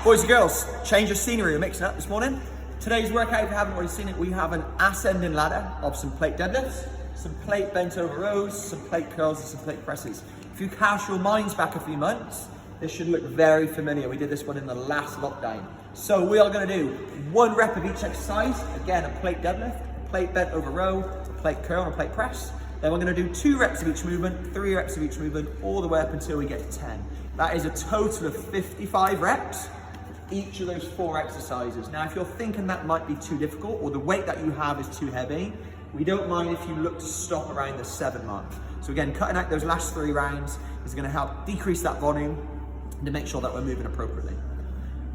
Boys and girls, change of scenery, we're mixing up this morning. Today's workout, if you haven't already seen it, we have an ascending ladder of some plate deadlifts, some plate bent over rows, some plate curls and some plate presses. If you cast your minds back a few months, this should look very familiar. We did this one in the last lockdown. So we are gonna do 1 rep of each exercise. Again, a plate deadlift, a plate bent over row, a plate curl and a plate press. Then we're gonna do 2 reps of each movement, 3 reps of each movement, all the way up until we get to 10. That is a total of 55 reps. Each of those 4 exercises. Now, if you're thinking that might be too difficult or the weight that you have is too heavy, we don't mind if you look to stop around the 7 mark. So again, cutting out those last 3 rounds is gonna help decrease that volume to make sure that we're moving appropriately.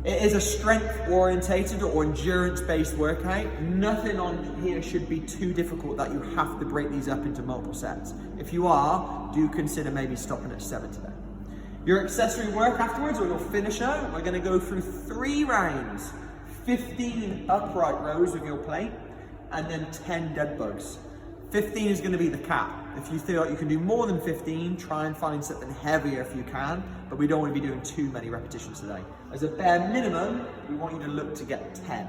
It is a strength orientated or endurance based workout. Nothing on here should be too difficult that you have to break these up into multiple sets. If you are, do consider maybe stopping at 7 today. Your accessory work afterwards, or your finisher, we're gonna go through 3 rounds, 15 upright rows with your plate, and then 10 dead bugs. 15 is gonna be the cap. If you feel like you can do more than 15, try and find something heavier if you can, but we don't wanna be doing too many repetitions today. As a bare minimum, we want you to look to get 10.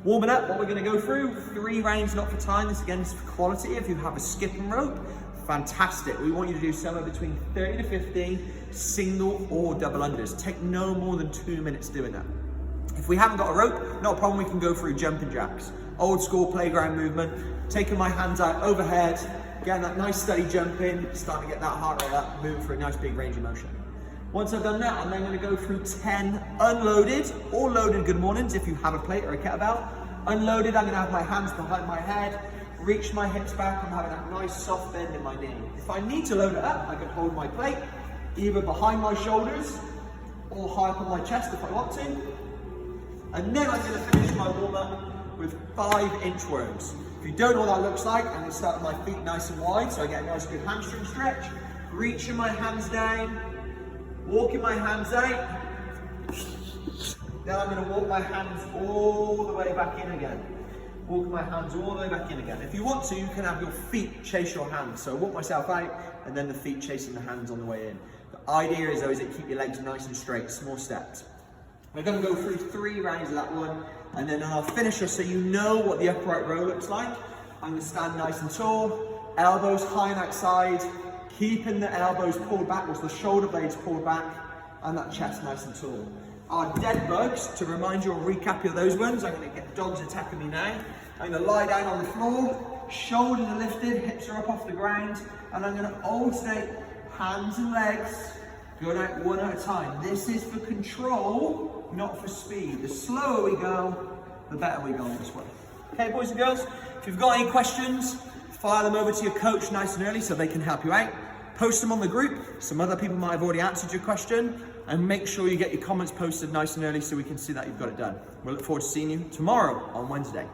Warming up, what we're gonna go through, 3 rounds, not for time. This again is for quality. If you have a skipping rope, fantastic. We want you to do somewhere between 30 to 50 single or double unders. Take no more than 2 minutes doing that. If we haven't got a rope, not a problem, we can go through jumping jacks. Old school playground movement, taking my hands out overhead, getting that nice steady jump in, starting to get that heart rate up, moving for a nice big range of motion. Once I've done that, I'm then gonna go through 10 unloaded or loaded good mornings if you have a plate or a kettlebell. Unloaded, I'm gonna have my hands behind my head, reach my hips back, I'm having that nice soft bend in my knee. If I need to load it up, I can hold my plate either behind my shoulders or high up on my chest if I want to. And then I'm gonna finish my warm up with 5 inchworms. If you don't know what that looks like, I'm gonna start with my feet nice and wide so I get a nice good hamstring stretch. Reaching my hands down, walking my hands out. Then I'm gonna walk my hands all the way back in again. Walking my hands all the way back in again. If you want to, you can have your feet chase your hands. So I walk myself out and then the feet chasing the hands on the way in. The idea is though is that keep your legs nice and straight, small steps. We're gonna go through 3 rounds of that one and then I'll finish her so you know what the upright row looks like. I'm gonna stand nice and tall, elbows high and outside, keeping the elbows pulled backwards, the shoulder blades pulled back and that chest nice and tall. Our dead bugs, to remind you or recap you of those ones, I'm gonna get dogs attacking me now. I'm gonna lie down on the floor, shoulders are lifted, hips are up off the ground, and I'm gonna alternate hands and legs, going out one at a time. This is for control, not for speed. The slower we go, the better we go on this one. Okay, boys and girls, if you've got any questions, fire them over to your coach nice and early so they can help you out. Post them on the group. Some other people might have already answered your question. And make sure you get your comments posted nice and early so we can see that you've got it done. We'll look forward to seeing you tomorrow on Wednesday.